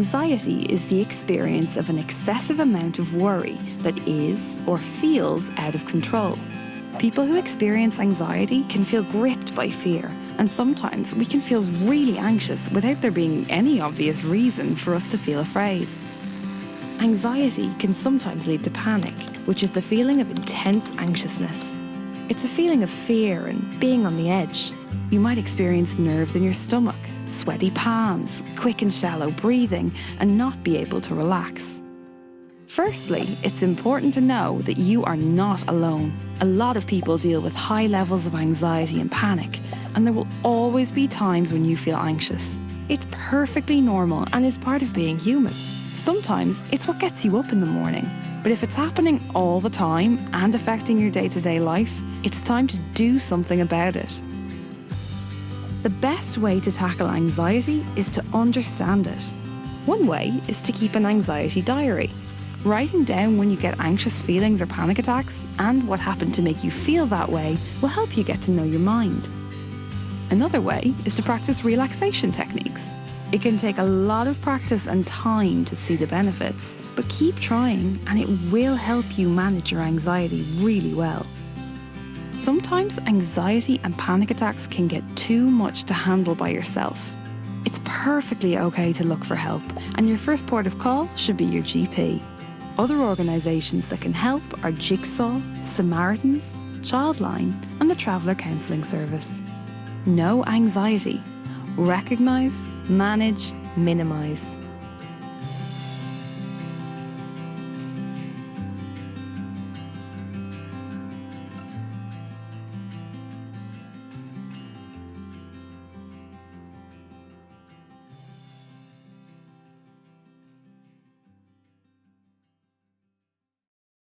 Anxiety is the experience of an excessive amount of worry that is or feels out of control. People who experience anxiety can feel gripped by fear, and sometimes we can feel really anxious without there being any obvious reason for us to feel afraid. Anxiety can sometimes lead to panic, which is the feeling of intense anxiousness. It's a feeling of fear and being on the edge. You might experience nerves in your stomach, sweaty palms, quick and shallow breathing, and not be able to relax. Firstly, it's important to know that you are not alone. A lot of people deal with high levels of anxiety and panic, and there will always be times when you feel anxious. It's perfectly normal and is part of being human. Sometimes it's what gets you up in the morning. But if it's happening all the time and affecting your day-to-day life, it's time to do something about it. The best way to tackle anxiety is to understand it. One way is to keep an anxiety diary. Writing down when you get anxious feelings or panic attacks and what happened to make you feel that way will help you get to know your mind. Another way is to practice relaxation techniques. It can take a lot of practice and time to see the benefits, but keep trying and it will help you manage your anxiety really well. Sometimes anxiety and panic attacks can get too much to handle by yourself. It's perfectly okay to look for help, and your first port of call should be your GP. Other organisations that can help are Jigsaw, Samaritans, Childline, and the Traveller Counselling Service. No anxiety. Recognise, manage, minimise.